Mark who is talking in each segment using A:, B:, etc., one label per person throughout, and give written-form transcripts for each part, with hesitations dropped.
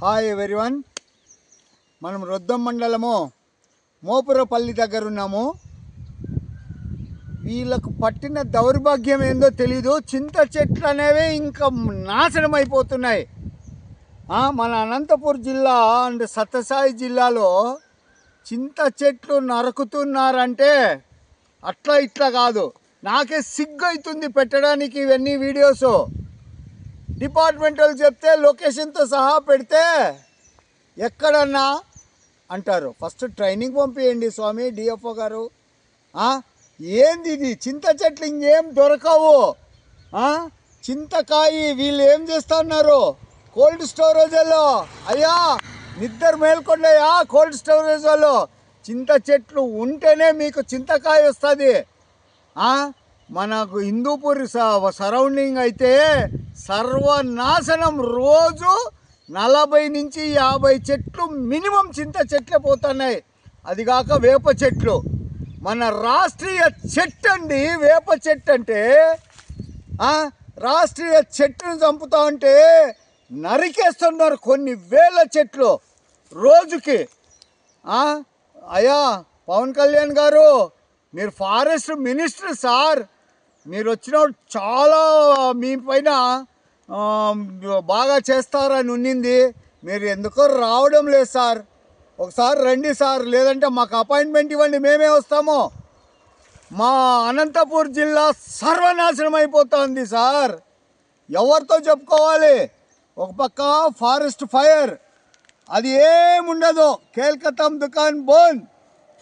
A: Hi everyone, మనం రొద్దం మండలము మోపురపల్లి దగ్గర ఉన్నాము. వీళ్ళకు పట్టిన దౌర్భాగ్యం ఏందో తెలీదు. చింత చెట్లు అనేవి ఇంకా నాశనం అయిపోతున్నాయి. మన అనంతపురం జిల్లా అండ్ సత్యసాయి జిల్లాలో చింత చెట్లు నరుకుతున్నారంటే అట్లా ఇట్లా కాదు. నాకే సిగ్గు అవుతుంది పెట్టడానికి ఇవన్నీ వీడియోస్. డిపార్ట్మెంట్ వాళ్ళు చెప్తే లొకేషన్తో సహా పెడితే ఎక్కడన్నా అంటారు. ఫస్ట్ ట్రైనింగ్ పంపించండి స్వామి డిఎఫ్ఓ గారు. ఏంది ఇది? చింత చెట్లు ఇంకేం దొరకవు. చింతకాయ వీళ్ళు ఏం చేస్తున్నారు? కోల్డ్ స్టోరేజ్లో అయ్యా నిద్ర మేల్కొండయా కోల్డ్ స్టోరేజ్ వాళ్ళు. చింత చెట్లు ఉంటేనే మీకు చింతకాయ వస్తుంది. మనకు హిందూపూర్ సరౌండింగ్ అయితే సర్వనాశనం. రోజు 40 నుంచి 50 చెట్లు మినిమం చింత చెట్లే పోతున్నాయి. అదిగాక వేప చెట్లు మన రాష్ట్రీయ చెట్టు అండి. వేప చెట్టు అంటే రాష్ట్రీయ చెట్టును చంపుతా ఉంటే నరికేస్తున్నారు కొన్ని వేల చెట్లు రోజుకి. అయ్యా పవన్ కళ్యాణ్ గారు, మీరు ఫారెస్ట్ మినిస్టర్ సార్. మీరు వచ్చిన చాలా మీ పైన బాగా చేస్తారని ఉన్నింది. మీరు ఎందుకో రావడం లేదు సార్. ఒకసారి రండి సార్, లేదంటే మాకు అపాయింట్మెంట్ ఇవ్వండి, మేమే వస్తాము. మా అనంతపూర్ జిల్లా సర్వనాశనం అయిపోతుంది సార్. ఎవరితో చెప్పుకోవాలి? ఒక పక్క ఫారెస్ట్ ఫైర్, అది ఏముండదు. కేల్కతం దుకాన్ బోన్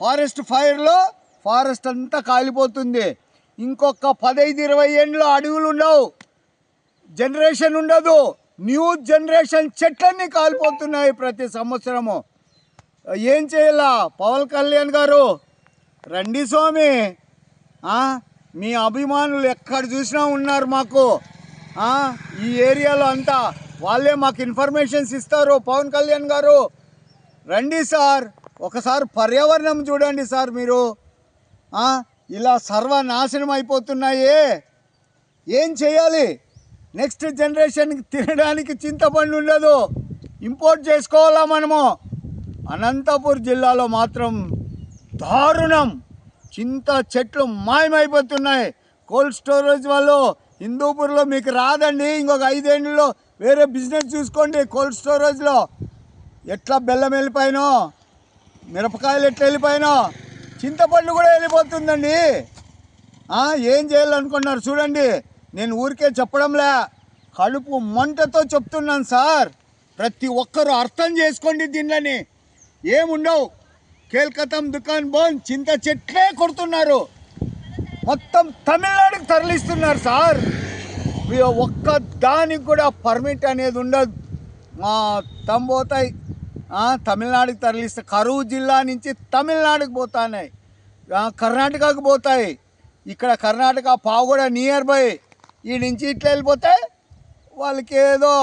A: ఫారెస్ట్ ఫైర్లో ఫారెస్ట్ అంతా కాలిపోతుంది. ఇంకొక 15-20 ఏళ్ళు అడవులు ఉండవు, జనరేషన్ ఉండదు. న్యూ జనరేషన్ చెట్లన్నీ కాలిపోతున్నాయి ప్రతి సంవత్సరము. ఏం చేయాలా? పవన్ కళ్యాణ్ గారు రండి స్వామి. మీ అభిమానులు ఎక్కడ చూసినా ఉన్నారు మాకు. ఈ ఏరియాలో అంతా వాళ్ళే మాకు ఇన్ఫర్మేషన్స్ ఇస్తారు. పవన్ కళ్యాణ్ గారు రండి సార్, ఒకసారి పర్యావరణం చూడండి సార్. మీరు ఇలా సర్వనాశనం అయిపోతున్నాయే, ఏం చేయాలి? నెక్స్ట్ జనరేషన్కి తినడానికి చింతపండు ఉండదు, ఇంపోర్ట్ చేసుకోవాలా మనము. అనంతపూర్ జిల్లాలో మాత్రం దారుణం. చింత చెట్లు మాయమైపోతున్నాయి. కోల్డ్ స్టోరేజ్ వాళ్ళు హిందూపూర్లో మీకు రాదండి. ఇంకొక 5 ఏళ్ళలో వేరే బిజినెస్ చూసుకోండి. కోల్డ్ స్టోరేజ్లో ఎట్లా బెల్లం వెళ్ళిపోయినో, మిరపకాయలు ఎట్లా వెళ్ళిపోయినో, చింతపండు కూడా వెళ్ళిపోతుందండి. ఏం చేయాలనుకున్నారు చూడండి. నేను ఊరికే చెప్పడంలే, కడుపు మంటతో చెప్తున్నాను సార్. ప్రతి ఒక్కరూ అర్థం చేసుకోండి. దీనిని ఏముండవు. కేల్కతం దుకాన్ బోన్ చింత చెట్లే కొడుతున్నారు. మొత్తం తమిళనాడుకి తరలిస్తున్నారు సార్. ఒక్క దానికి కూడా పర్మిట్ అనేది ఉండదు. మొత్తం పోతాయి. తమిళనాడుకి తరలిస్తే కరూరు జిల్లా నుంచి తమిళనాడుకి పోతున్నాయి, కర్ణాటకకు పోతాయి. ఇక్కడ కర్ణాటక పావుగూడ నియర్ బై. ఈ నుంచి ఇట్లా వెళ్ళిపోతే వాళ్ళకి ఏదో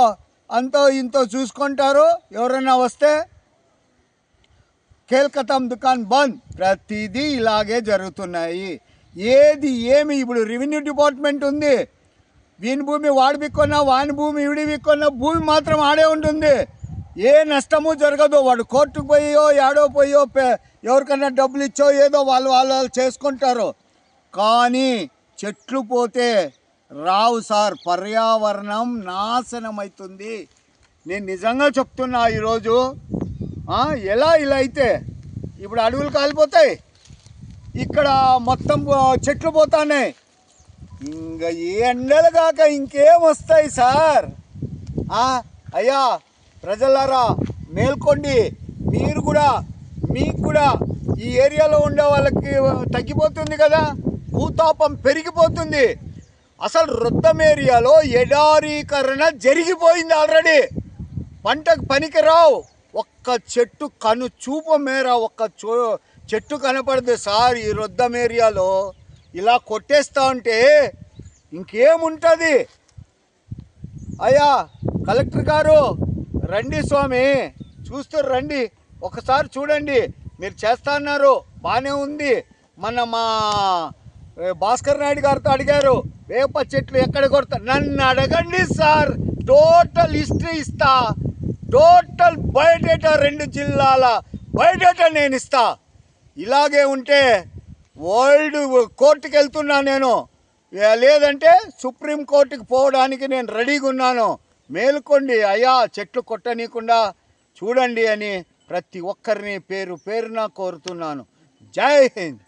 A: అంతో ఇంతో చూసుకుంటారు. ఎవరైనా వస్తే కేల్కతం దుకాన్ బంద్. ప్రతిదీ ఇలాగే జరుగుతున్నాయి. ఏమి ఇప్పుడు రెవెన్యూ డిపార్ట్మెంట్ ఉంది. వీని భూమి వాడి బిక్కొన్నా, వాని భూమి వీడి బిక్కొన్నా భూమి మాత్రం ఆడే ఉంటుంది. ఏ నష్టము జరగదు. వాడు కోర్టుకు పోయో ఏడో పోయో ఎవరికన్నా డబ్బులు ఇచ్చో ఏదో వాళ్ళు చేసుకుంటారు. కానీ చెట్లు పోతే రావు సార్. పర్యావరణం నాశనం అవుతుంది. నేను నిజంగా చెప్తున్నా. ఈరోజు ఎలా ఇలా అయితే ఇప్పుడు అడవులు కాలిపోతాయి, ఇక్కడ మొత్తం చెట్లు పోతాయి. ఇంకా ఏ ఎండలు కాక ఇంకేం వస్తాయి సార్? అయ్యా ప్రజలారా మేల్కోండి. మీకు కూడా ఈ ఏరియాలో ఉండే వాళ్ళకి తగ్గిపోతుంది కదా, భూతాపం పెరిగిపోతుంది. అసలు రొద్దం ఏరియాలో ఎడారీకరణ జరిగిపోయింది ఆల్రెడీ. పంటకు పనికిరావు. ఒక్క చెట్టు కను చూపు మేర ఒక్క చెట్టు కనపడదు సార్ ఈ రొద్దం ఏరియాలో. ఇలా కొట్టేస్తా ఉంటే ఇంకేముంటుంది? అయ్యా కలెక్టర్ గారు రండి స్వామి, చూస్తూ రండి. ఒకసారి చూడండి. మీరు చేస్తా అన్నారు, బాగానే ఉంది. మా భాస్కర్ నాయుడు గారితో అడిగారు వేప చెట్లు ఎక్కడ కొడతా. నన్ను అడగండి సార్, టోటల్ హిస్టరీ ఇస్తా. టోటల్ అసలు బయోడేటా 2 జిల్లాల బయోడేటా నేను ఇస్తా. ఇలాగే ఉంటే వరల్డ్ కోర్టుకి వెళ్తున్నా నేను, లేదంటే సుప్రీంకోర్టుకి పోవడానికి నేను రెడీగా ఉన్నాను. మేలుకోండి అయ్యా, చెట్లు కొట్టనీయకుండా చూడండి అని ప్రతి ఒక్కరిని పేరు పేరున కోరుతున్నాను. జై హింద్.